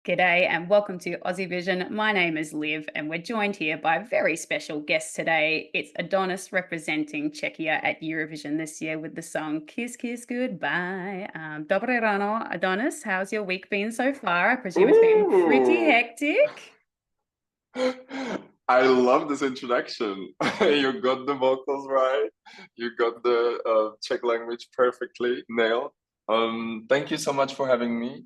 G'day and welcome to Aussievision. My name is Liv and we're joined here by a very special guest today. It's Adonxs representing Czechia at Eurovision this year with the song Kiss Kiss Goodbye. Dobre rano, Adonxs. How's your week been so far? I presume it's been pretty hectic. I love this introduction. You got the vocals right. You got the Czech language perfectly nailed. Thank you so much for having me.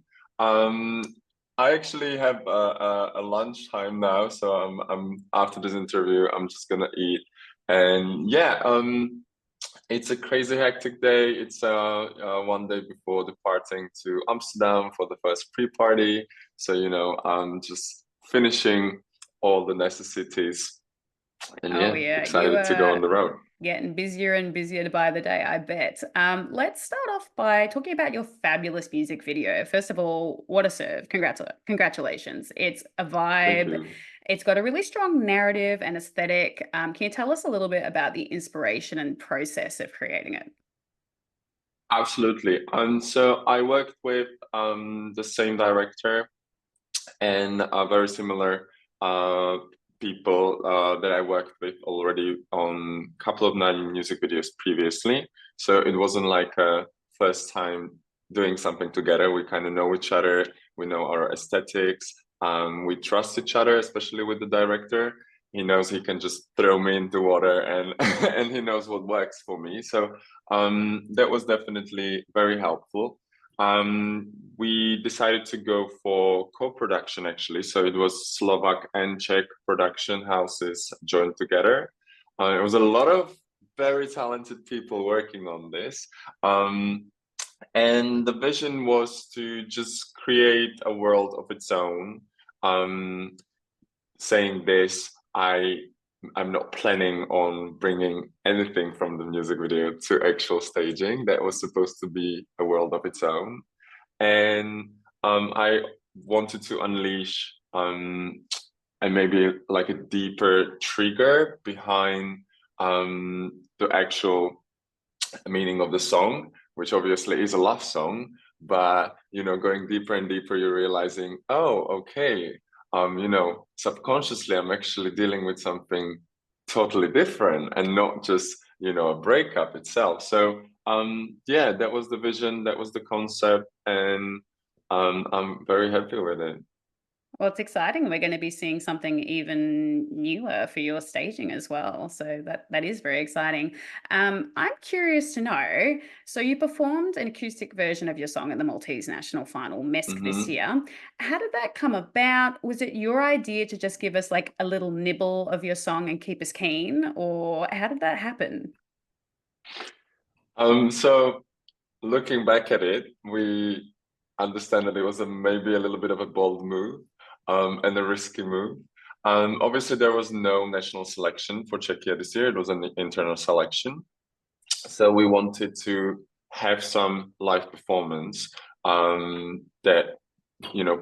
I actually have a lunch time now, so I'm after this interview, I'm just gonna eat. And yeah, it's a crazy hectic day. It's one day before departing to Amsterdam for the first pre-party. So I'm just finishing all the necessities, and Oh yeah, yeah, you excited to go on the road. getting busier and busier by the day, I bet. Let's start off by talking about your fabulous music video. First of all, what a serve. Congratulations. It's a Thank vibe. you. It's got a really strong narrative and aesthetic. Can you tell us a little bit about the inspiration and process of creating it? Absolutely. So I worked with the same director and very similar uh, people that I worked with already on a couple of nine music videos previously. So it wasn't like a first time doing something together. We kind of know each other. We know our aesthetics. We trust each other, especially with the director. He knows he can just throw me into water and and he knows what works for me. So that was definitely very helpful. We decided to go for co-production actually. So it was Slovak and Czech production houses joined together. It was a lot of very talented people working on this. And the vision was to just create a world of its own. Saying this, I'm not planning on bringing anything from the music video to actual staging. That was supposed to be a world of its own. And I wanted to unleash and maybe like a deeper trigger behind the actual meaning of the song, which obviously is a love song. But going deeper and deeper, you're realizing, oh, okay, subconsciously, I'm actually dealing with something totally different and not just, a breakup itself. So, yeah, that was the vision, that was the concept, and I'm very happy with it. Well, it's exciting. We're going to be seeing something even newer for your staging as well. So that is very exciting. I'm curious to know. So you performed an acoustic version of your song at the Maltese national final, MESC, this hmm year. How did that come about? Was it your idea to just give us like a little nibble of your song and keep us keen, or how did that happen? So looking back at it, we understand that it was maybe a little bit of a bold move, and a risky move. Obviously, there was no national selection for Czechia this year. It was an internal selection. So we wanted to have some live performance that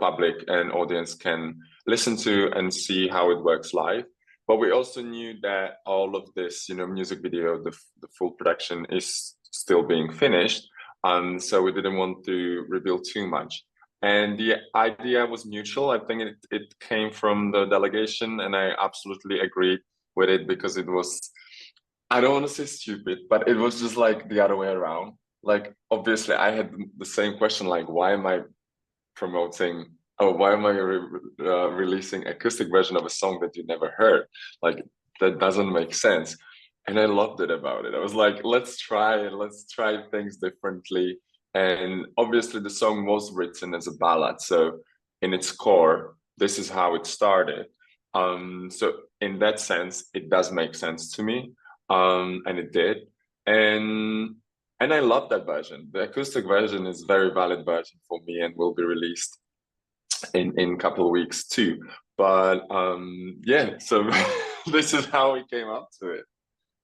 public and audience can listen to and see how it works live. But we also knew that all of this, music video, the full production is still being finished. So we didn't want to reveal too much. And the idea was mutual. I think it came from the delegation, and I absolutely agreed with it because it was, I don't want to say stupid, but it was just like the other way around. Like, obviously, I had the same question, like, why am I promoting, oh, why am I releasing acoustic version of a song that you never heard? Like, that doesn't make sense. And I loved it about it. I was like, let's try things differently. And obviously the song was written as a ballad. So in its core, this is how it started. So in that sense, it does make sense to me. And it did. And and I love that version. The acoustic version is a very valid version for me and will be released in a couple of weeks too. But yeah, so this is how we came up to it.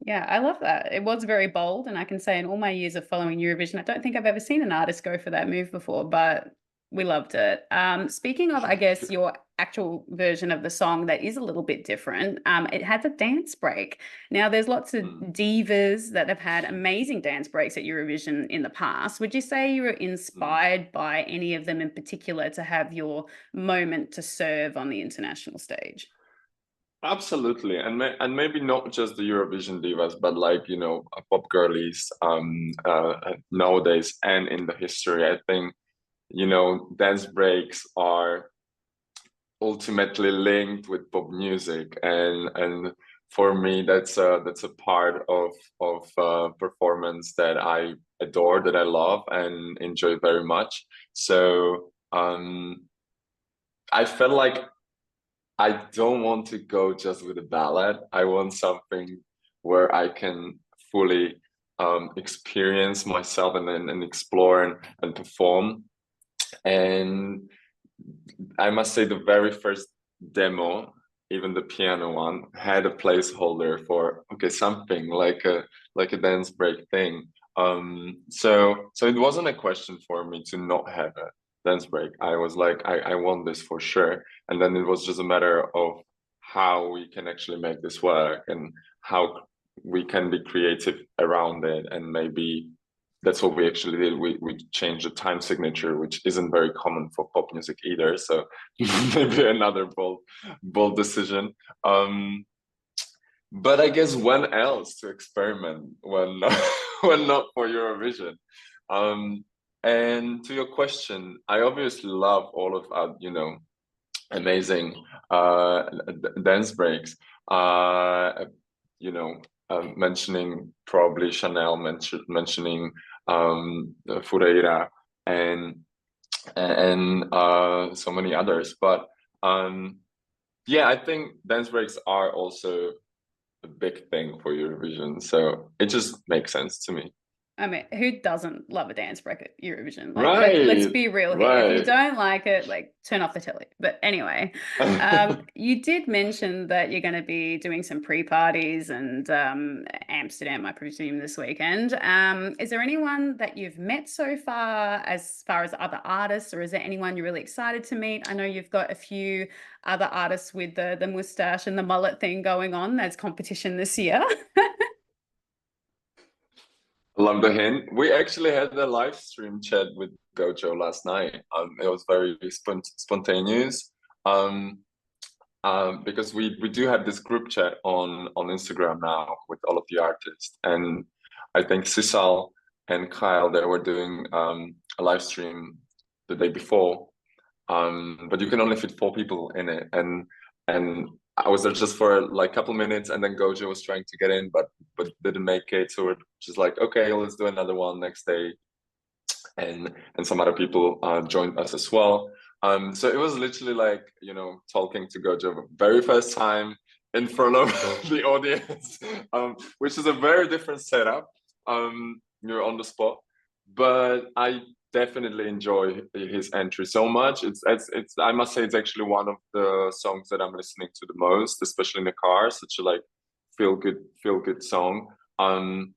Yeah, I love that. It was very bold, and I can say in all my years of following Eurovision, I don't think I've ever seen an artist go for that move before, but We loved it. Speaking of, I guess, your actual version of the song that is a little bit different, it has a dance break. Now, there's lots of divas that have had amazing dance breaks at Eurovision in the past. Would you say you were inspired by any of them in particular to have your moment to serve on the international stage? Absolutely, and maybe not just the Eurovision divas, but like pop girlies nowadays and in the history. I think dance breaks are ultimately linked with pop music, and for me that's a part of performance that I adore, that I love and enjoy very much. So I felt like I don't want to go just with a ballad. I want something where I can fully experience myself and explore and perform. And I must say the very first demo, even the piano one, had a placeholder for something like a dance break thing. So it wasn't a question for me to not have a dance break. I was like, I want this for sure. And then it was just a matter of how we can actually make this work and how we can be creative around it. And maybe that's what we actually did. We changed the time signature, which isn't very common for pop music either. So maybe another bold decision. But I guess when else to experiment when not, when not for Eurovision? And to your question, I obviously love all of our, amazing dance breaks. Mentioning probably Chanel, mentioning Fureira, and so many others. But yeah, I think dance breaks are also a big thing for Eurovision, so it just makes sense to me. I mean, who doesn't love a dance break at Eurovision? Like, let's Right, be real here. If you right. don't like it, like, turn off the telly. But anyway, you did mention that you're going to be doing some pre-parties and Amsterdam, I presume, this weekend. Is there anyone that you've met so far as other artists, or is there anyone you're really excited to meet? I know you've got a few other artists with the mustache and the mullet thing going on. That's competition this year. Love the hint. We actually had a live stream chat with Gojo last night. It was very spontaneous. Um, because we do have this group chat on Instagram now with all of the artists, and I think Sisal and Kyle, they were doing a live stream the day before, but you can only fit 4 people in it, and I was there just for like a couple minutes, and then Gojo was trying to get in, but didn't make it, so we're just like, okay, let's do another one next day, and some other people joined us as well. So it was literally like, talking to Gojo very first time in front of the audience, which is a very different setup. You're on the spot, but I definitely enjoy his entry so much. It's I must say it's actually one of the songs that I'm listening to the most, especially in the car. Such a like feel good song. And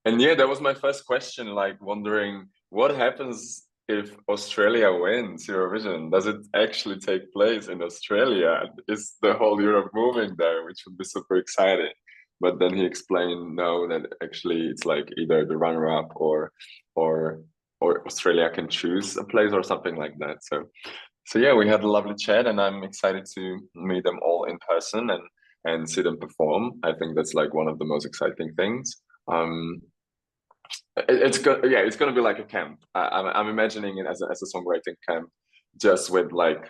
yeah, that was my first question, like wondering what happens if Australia wins Eurovision. Does it actually take place in Australia? Is the whole Europe moving there, which would be super exciting? But then he explained no, that actually it's like either the runner-up or Australia can choose a place or something like that. So yeah, we had a lovely chat, and I'm excited to meet them all in person and see them perform. I think that's like one of the most exciting things. Um, it's gonna be like a camp. I'm imagining it as a songwriting camp, just with like,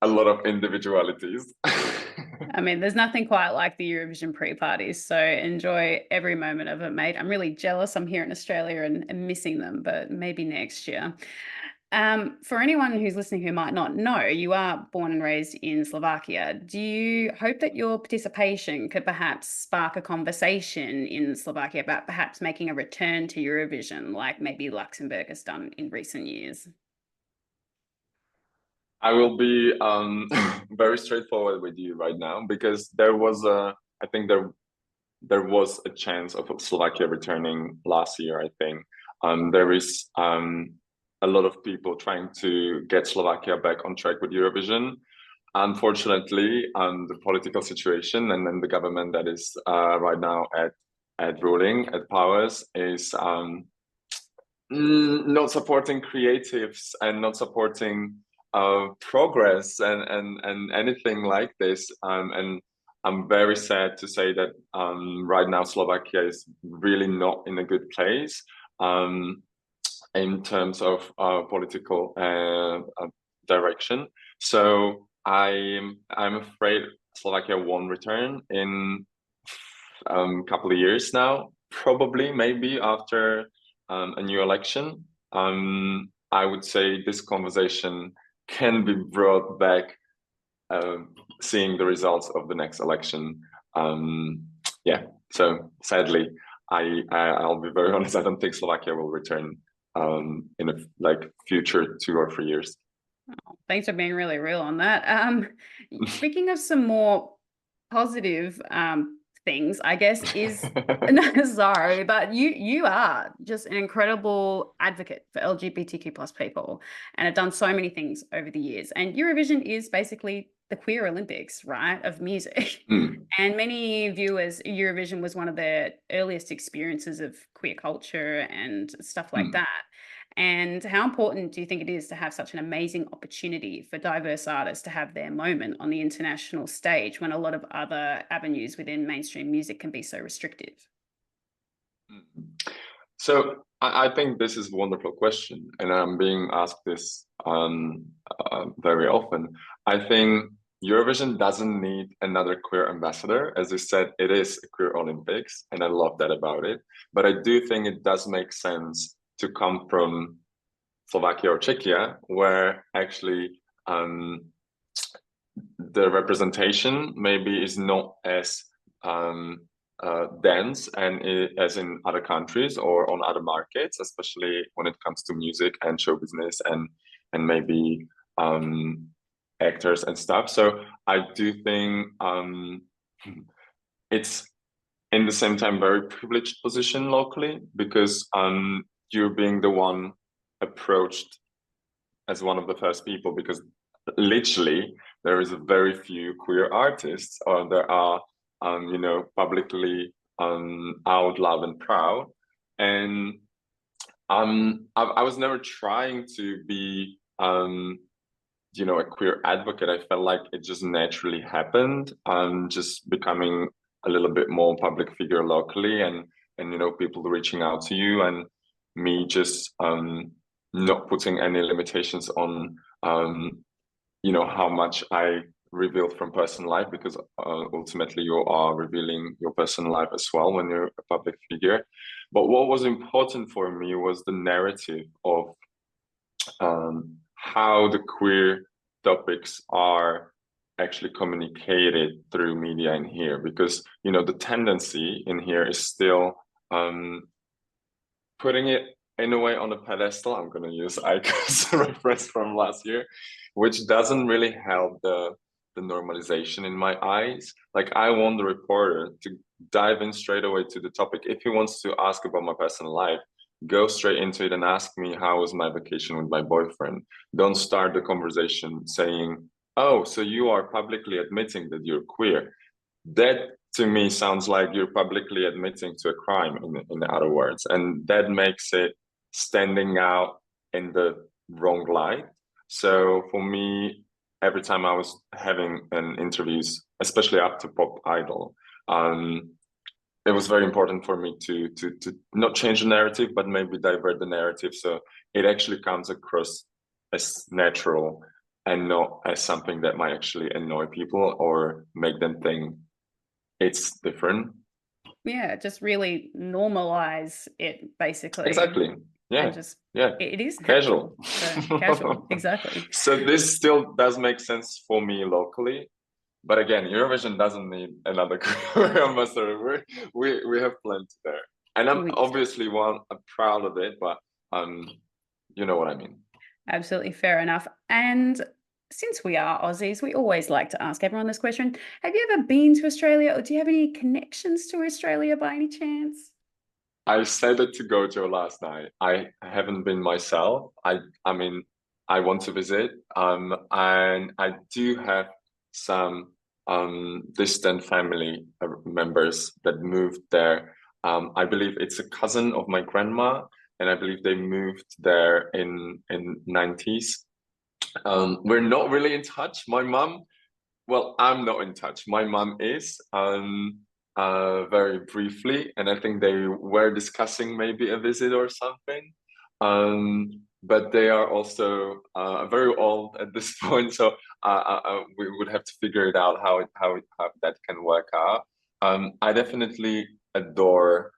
a lot of individualities. I mean, there's nothing quite like the Eurovision pre-parties, so enjoy every moment of it, mate. I'm really jealous. I'm here in Australia and missing them, but maybe next year. For anyone who's listening who might not know, you are born and raised in Slovakia. Do you hope that your participation could perhaps spark a conversation in Slovakia about perhaps making a return to Eurovision, like maybe Luxembourg has done in recent years? I will be very straightforward with you right now, because I think there was a chance of Slovakia returning last year, I think. There is a lot of people trying to get Slovakia back on track with Eurovision. Unfortunately, the political situation and then the government that is right now at ruling at powers is not supporting creatives and not supporting progress and anything like this. And I'm very sad to say that right now Slovakia is really not in a good place in terms of political direction. So I'm afraid Slovakia won't return in a couple of years now, probably maybe after a new election. I would say this conversation can be brought back seeing the results of the next election. Yeah, so sadly, I'll be very honest, I don't think Slovakia will return in a future 2 or 3 years. Thanks for being really real on that. Speaking of some more positive things, I guess, is no, sorry, but you are just an incredible advocate for LGBTQ plus people and have done so many things over the years. And Eurovision is basically the queer Olympics, right, of music. And many viewers, Eurovision was one of their earliest experiences of queer culture and stuff like that. And how important do you think it is to have such an amazing opportunity for diverse artists to have their moment on the international stage when a lot of other avenues within mainstream music can be so restrictive? So I think this is a wonderful question, and I'm being asked this very often. I think Eurovision doesn't need another queer ambassador. As you said, it is a queer Olympics, and I love that about it. But I do think it does make sense to come from Slovakia or Czechia, where actually the representation maybe is not as dense and as in other countries or on other markets, especially when it comes to music and show business and maybe actors and stuff. So I do think it's in the same time very privileged position locally because you're being the one approached as one of the first people, because literally there is a very few queer artists, or there are publicly out loud and proud. And I was never trying to be a queer advocate. I felt like it just naturally happened. Just becoming a little bit more public figure locally, and people reaching out to you, and me just not putting any limitations on how much I revealed from personal life, because ultimately you are revealing your personal life as well when you're a public figure. But what was important for me was the narrative of how the queer topics are actually communicated through media in here, because the tendency in here is still putting it in a way on a pedestal. I'm going to use Icos reference from last year, which doesn't really help the normalization in my eyes. Like, I want the reporter to dive in straight away to the topic. If he wants to ask about my personal life, go straight into it and ask me, how was my vacation with my boyfriend? Don't start the conversation saying, oh, so you are publicly admitting that you're queer. That to me sounds like you're publicly admitting to a crime, in other words, and that makes it standing out in the wrong light. So for me, every time I was having an interviews, especially after Pop Idol, it was very important for me to not change the narrative, but maybe divert the narrative, so it actually comes across as natural and not as something that might actually annoy people or make them think it's different. Yeah, just really normalize it, basically. Exactly. Yeah. And just it is casual. Casual, exactly. So this still does make sense for me locally, but again, Eurovision doesn't need another queer ambassador. We have plenty there, and I'm obviously proud of it, but you know what I mean. Absolutely, fair enough. And since we are Aussies, we always like to ask everyone this question. Have you ever been to Australia, or do you have any connections to Australia by any chance? I said it to Gojo last night. I haven't been myself. I mean, I want to visit. And I do have some distant family members that moved there. I believe it's a cousin of my grandma, and I believe they moved there in 90s. We're not really in touch. My mom, well, I'm not in touch. My mom is, very briefly, and I think they were discussing maybe a visit or something. But they are also very old at this point, so we would have to figure it out how that can work out. I definitely adore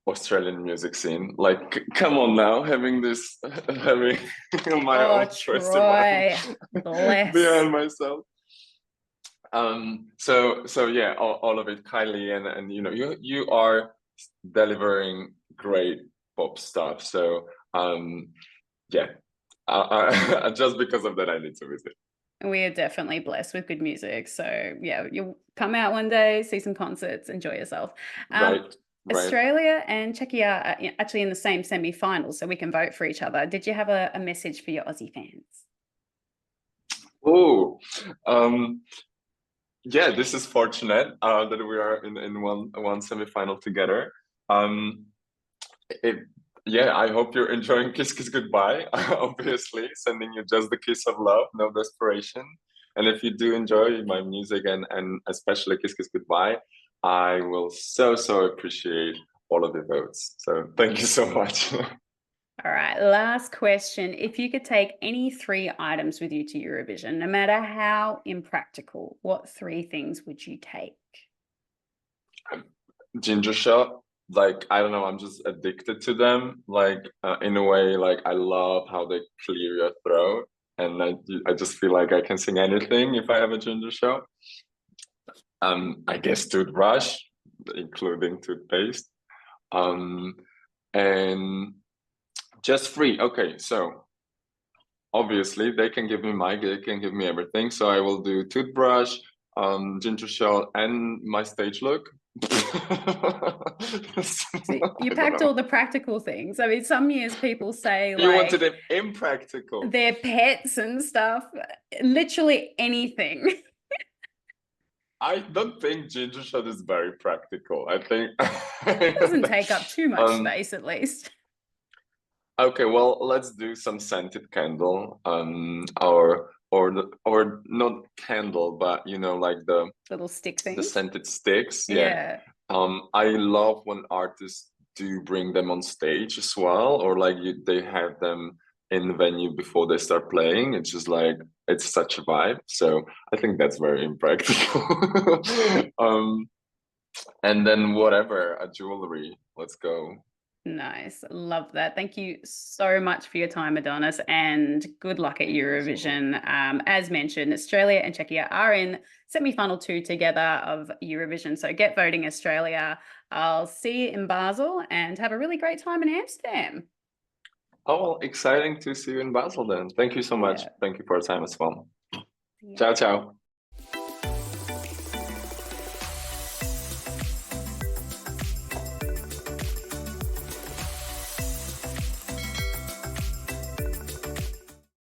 Australian music scene. Like, come on now, having this, having my Oh, own Troy, festival bless. behind myself. So yeah, all of it, Kylie, and you know, you are delivering great pop stuff. So yeah, just because of that, I need to visit. We are definitely blessed with good music. So yeah, you'll come out one day, see some concerts, enjoy yourself. Right, right. Australia and Czechia are actually in the same semi-final, so we can vote for each other. Did you have a message for your Aussie fans? Oh, yeah, this is fortunate that we are in one semi-final together. Um, it, yeah, I hope you're enjoying Kiss Kiss Goodbye. Obviously, sending you just the kiss of love, no desperation. And if you do enjoy my music and especially Kiss Kiss Goodbye, I will so appreciate all of the votes. So thank you so much. All right, last question. If you could take any three items with you to Eurovision, no matter how impractical, what three things would you take? Ginger shot, like, I don't know, I'm just addicted to them. Like, in a way, like, I love how they clear your throat, and I just feel like I can sing anything if I have a ginger shot. I guess toothbrush, including toothpaste. Um, and just free. Okay, so obviously they can give me mic, they can give me everything. So I will do toothbrush, ginger shot, and my stage look. So you I don't packed know. all the practical things. I mean, some years people say You wanted like it impractical. their pets and stuff, literally anything. I don't think ginger shot is very practical. I think It doesn't take up too much um space, at least. okay, well, let's do some scented candle. Or not candle, but you know, like Little stick the things. scented sticks. Yeah. Yeah. I love when artists do bring them on stage as well, or like they have them in the venue before they start playing. It's just like it's such a vibe. So I think that's very impractical. And then whatever, a jewelry. Let's go. Nice. Love that. Thank you so much for your time, Adonis, and good luck at Eurovision. As mentioned, Australia and Czechia are in semi-final 2 together of Eurovision. So get voting, Australia. I'll see you in Basel and have a really great time in Amsterdam. Oh, well, exciting to see you in Basel then. Thank you so much. Yeah. Thank you for your time as well. Yeah. Ciao, ciao.